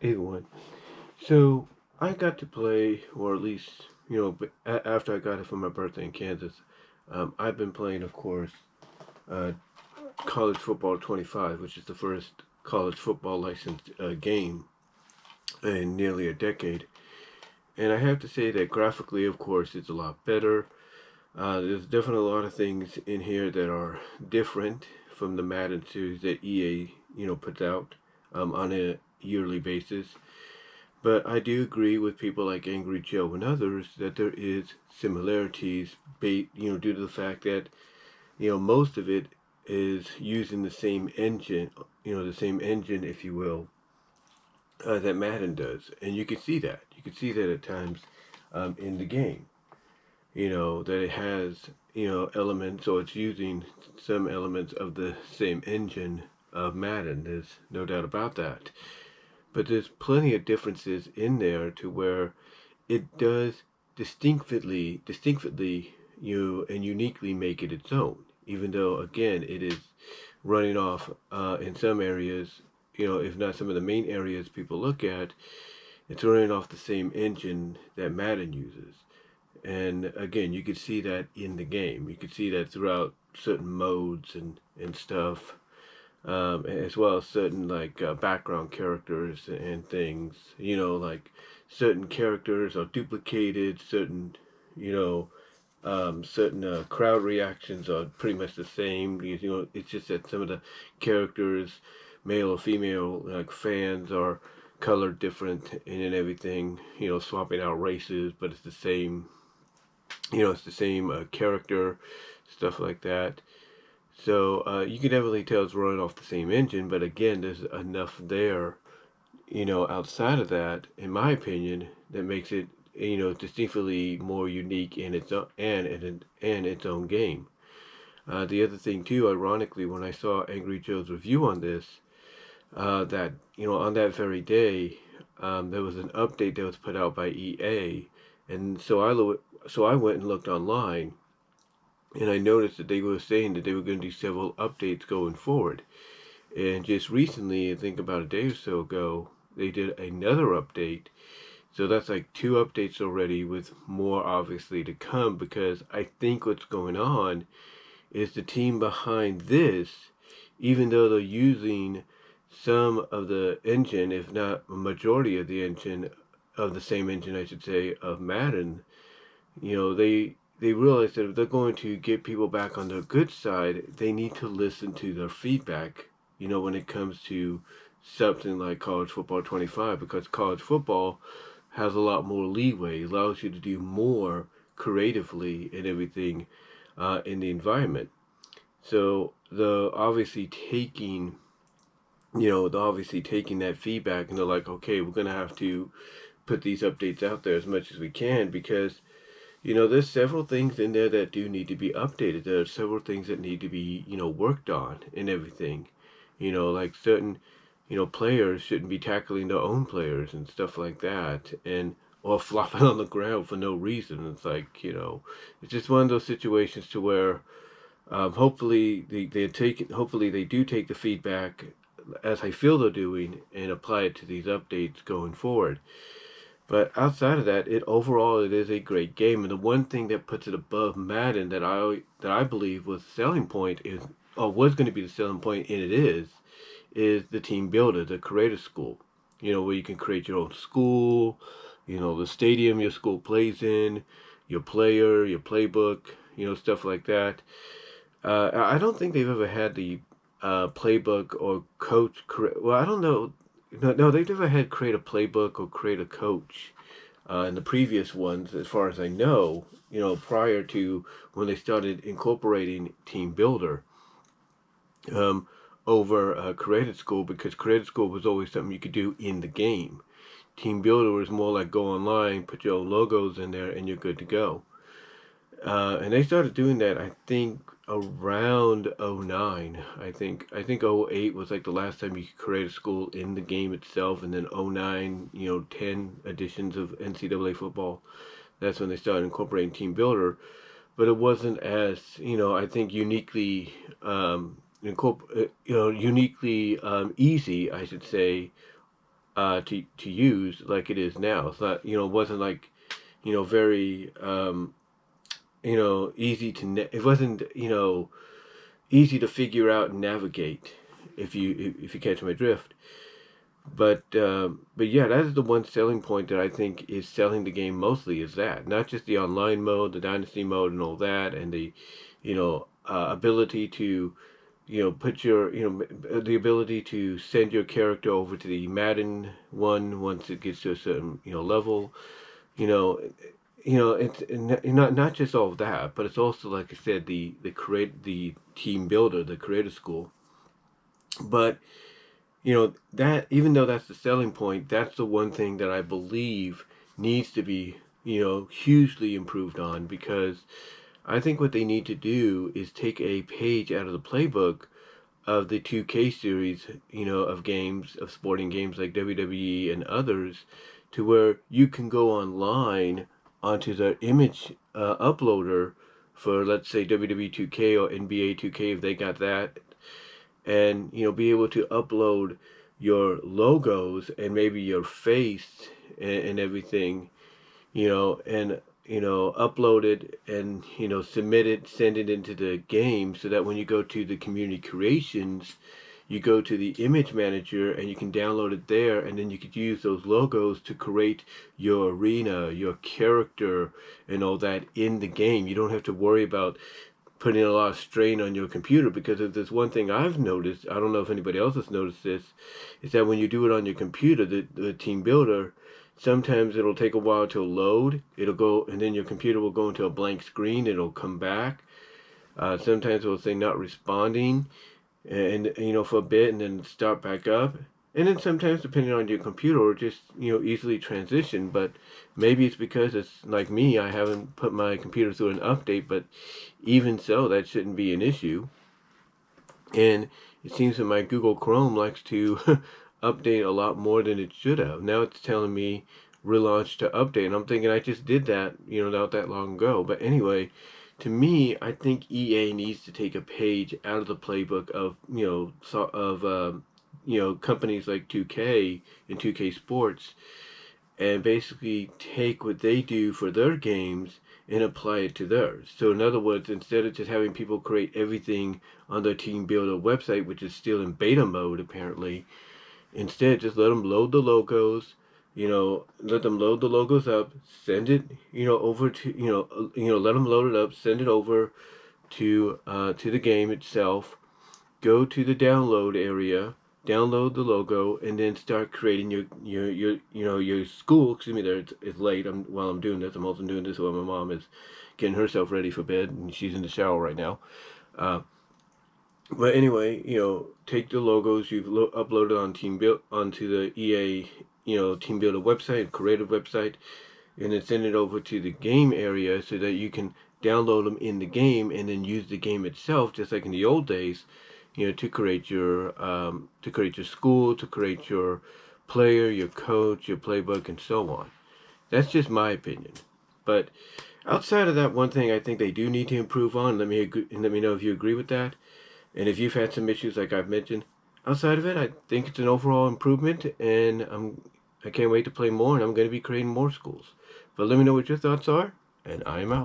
everyone. So I got to play, or at least, after I got it for my birthday in Kansas, I've been playing, of course, uh, college football 25, which is the first college football licensed game in nearly a decade. And I have to say that graphically, of course, it's a lot better. There's definitely a lot of things in here that are different from the Madden series that EA, puts out on a yearly basis. But I do agree with people like Angry Joe and others that there is similarities, due to the fact that most of it is using the same engine, if you will, that Madden does, and you can see that. You can see that at times in the game. That it has elements, or it's using some elements of the same engine of Madden. There's no doubt about that. But there's plenty of differences in there to where it does distinctly, and uniquely make it its own. Even though, again, it is running off in some areas, if not some of the main areas people look at, it's running off the same engine that Madden uses. And again, you could see that in the game. You could see that throughout certain modes and stuff, as well as certain like background characters and things. Like certain characters are duplicated. Certain crowd reactions are pretty much the same. Because, it's just that some of the characters, male or female, like fans, are colored different and everything. Swapping out races, but it's the same. It's the same character, stuff like that. So you can definitely tell it's running off the same engine, but again, there's enough there, outside of that, in my opinion, that makes it, distinctly more unique in its own and its own game. The other thing too, ironically, when I saw Angry Joe's review on this, that on that very day, there was an update that was put out by EA, and so I went and looked online, and I noticed that they were saying that they were going to do several updates going forward. And just recently, I think about a day or so ago, they did another update. So that's like two updates already, with more obviously to come, because I think what's going on is the team behind this, even though they're using some of the engine, if not a majority of the engine, of the same engine, I should say, of Madden, they realize that if they're going to get people back on their good side, they need to listen to their feedback, when it comes to something like college football 25, because college football has a lot more leeway, allows you to do more creatively and everything in the environment. So they're obviously taking that feedback, and they're like, okay, we're gonna have to put these updates out there as much as we can, because there's several things in there that do need to be updated. There are several things that need to be, worked on and everything. Like certain, players shouldn't be tackling their own players and stuff like that, and or flopping on the ground for no reason. It's like, it's just one of those situations to where, hopefully they do take the feedback, as I feel they're doing, and apply it to these updates going forward. But outside of that, it is a great game. And the one thing that puts it above Madden, that I believe was the selling point, is, or was going to be the selling point, and it is the Teambuilder, the creator school. Where you can create your own school, the stadium your school plays in, your player, your playbook, stuff like that. I don't think they've ever had the playbook or coach. Well, I don't know. No, they've never had create a playbook or create a coach in the previous ones, as far as I know. Prior to when they started incorporating Teambuilder um, over Creative School, because Creative School was always something you could do in the game. Teambuilder was more like go online, put your own logos in there, and you're good to go. And they started doing that, I think, around '09. I think '08 was like the last time you could create a school in the game itself, and then '09, 10 editions of NCAA football. That's when they started incorporating Teambuilder, but it wasn't as, I think, uniquely easy, I should say, to use like it is now. It's not, it wasn't like, very, easy to, it wasn't, easy to figure out and navigate, if you catch my drift. But yeah, that is the one selling point that I think is selling the game mostly, is that not just the online mode, the dynasty mode, and all that, and the ability to put your the ability to send your character over to the Madden one once it gets to a certain level. You know, it's not just all of that, but it's also, like I said, the team builder, the creator school. But that, even though that's the selling point, that's the one thing that I believe needs to be hugely improved on, because I think what they need to do is take a page out of the playbook of the 2K series, of games, of sporting games like WWE and others, to where you can go online onto the image uploader for, let's say, WWE 2K or NBA 2K, if they got that, and be able to upload your logos and maybe your face and everything, and upload it and submit it, send it into the game, so that when you go to the community creations, you go to the image manager and you can download it there, and then you could use those logos to create your arena, your character, and all that in the game. You don't have to worry about putting a lot of strain on your computer, because if there's one thing I've noticed, I don't know if anybody else has noticed this, is that when you do it on your computer, the team builder, sometimes it'll take a while to load. It'll go, and then your computer will go into a blank screen. It'll come back. Sometimes it'll say not responding, and for a bit, and then start back up. And then sometimes, depending on your computer, or just easily transition. But maybe it's because it's like me, I haven't put my computer through an update. But even so, that shouldn't be an issue. And it seems that my Google Chrome likes to update a lot more than it should have. Now it's telling me relaunch to update, and I'm thinking I just did that, not that long ago. But anyway, to me, I think EA needs to take a page out of the playbook of companies like 2K and 2K Sports, and basically take what they do for their games and apply it to theirs. So in other words, instead of just having people create everything on their Team Builder website, which is still in beta mode apparently, instead just let them load the logos, let them load the logos up, send it, over to, let them load it up, send it over to the game itself, go to the download area, download the logo, and then start creating your school. Excuse me, there, it's late. While I'm doing this, I'm also doing this while my mom is getting herself ready for bed, and she's in the shower right now. But anyway, take the logos you've uploaded onto the EA, Team Builder website, creative website, and then send it over to the game area, so that you can download them in the game and then use the game itself, just like in the old days, to create your school, to create your player, your coach, your playbook, and so on. That's just my opinion. But outside of that, one thing I think they do need to improve on. Let me know if you agree with that, and if you've had some issues like I've mentioned. Outside of it, I think it's an overall improvement, and I can't wait to play more, and I'm going to be creating more schools. But let me know what your thoughts are, and I'm out.